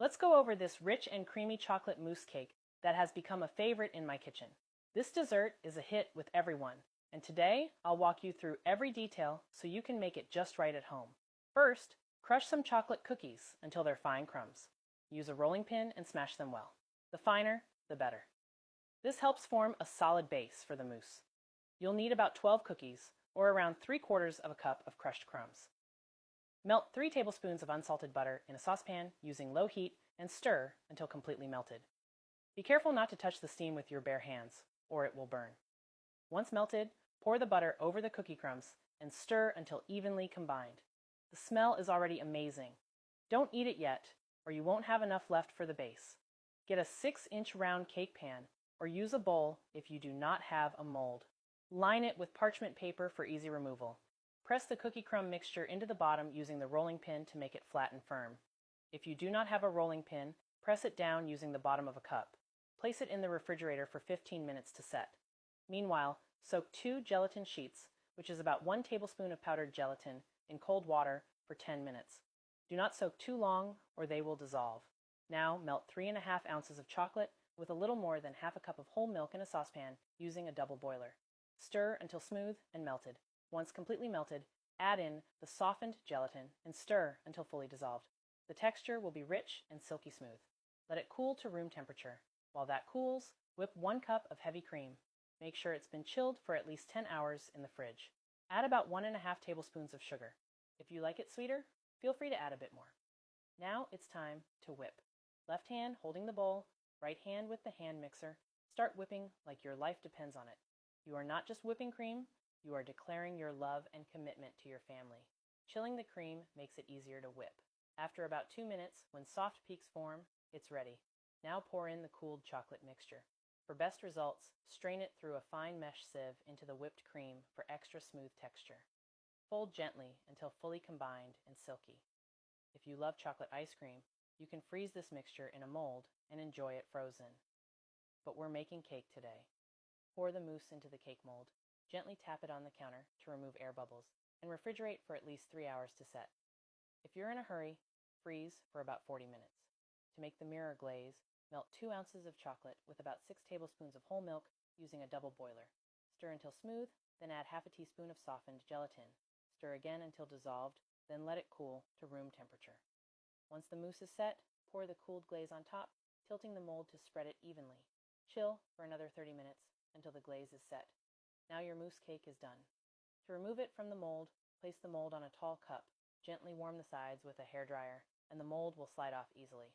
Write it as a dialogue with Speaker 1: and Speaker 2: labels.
Speaker 1: Let's go over this rich and creamy chocolate mousse cake that has become a favorite in my kitchen. This dessert is a hit with everyone, and today I'll walk you through every detail so you can make it just right at home. First, crush some chocolate cookies until they're fine crumbs. Use a rolling pin and smash them well. The finer, the better. This helps form a solid base for the mousse. You'll need about 12 cookies, or around 3/4 of a cup of crushed crumbs. Melt 3 tablespoons of unsalted butter in a saucepan using low heat and stir until completely melted. Be careful not to touch the steam with your bare hands, or it will burn. Once melted, pour the butter over the cookie crumbs and stir until evenly combined. The smell is already amazing. Don't eat it yet, or you won't have enough left for the base. Get a 6-inch round cake pan, or use a bowl if you do not have a mold. Line it with parchment paper for easy removal. Press the cookie crumb mixture into the bottom using the rolling pin to make it flat and firm. If you do not have a rolling pin, press it down using the bottom of a cup. Place it in the refrigerator for 15 minutes to set. Meanwhile, soak 2 gelatin sheets, which is about 1 tablespoon of powdered gelatin, in cold water for 10 minutes. Do not soak too long or they will dissolve. Now melt 3½ ounces of chocolate with a little more than half a cup of whole milk in a saucepan using a double boiler. Stir until smooth and melted. Once completely melted, add in the softened gelatin and stir until fully dissolved. The texture will be rich and silky smooth. Let it cool to room temperature. While that cools, whip 1 cup of heavy cream. Make sure it's been chilled for at least 10 hours in the fridge. Add about 1½ tablespoons of sugar. If you like it sweeter, feel free to add a bit more. Now it's time to whip. Left hand holding the bowl, right hand with the hand mixer. Start whipping like your life depends on it. You are not just whipping cream, you are declaring your love and commitment to your family. Chilling the cream makes it easier to whip. After about 2 minutes, when soft peaks form, it's ready. Now pour in the cooled chocolate mixture. For best results, strain it through a fine mesh sieve into the whipped cream for extra smooth texture. Fold gently until fully combined and silky. If you love chocolate ice cream, you can freeze this mixture in a mold and enjoy it frozen. But we're making cake today. Pour the mousse into the cake mold. Gently tap it on the counter to remove air bubbles, and refrigerate for at least 3 hours to set. If you're in a hurry, freeze for about 40 minutes. To make the mirror glaze, melt 2 ounces of chocolate with about 6 tablespoons of whole milk using a double boiler. Stir until smooth, then add half a teaspoon of softened gelatin. Stir again until dissolved, then let it cool to room temperature. Once the mousse is set, pour the cooled glaze on top, tilting the mold to spread it evenly. Chill for another 30 minutes until the glaze is set. Now your mousse cake is done. To remove it from the mold, place the mold on a tall cup. Gently warm the sides with a hairdryer, and the mold will slide off easily.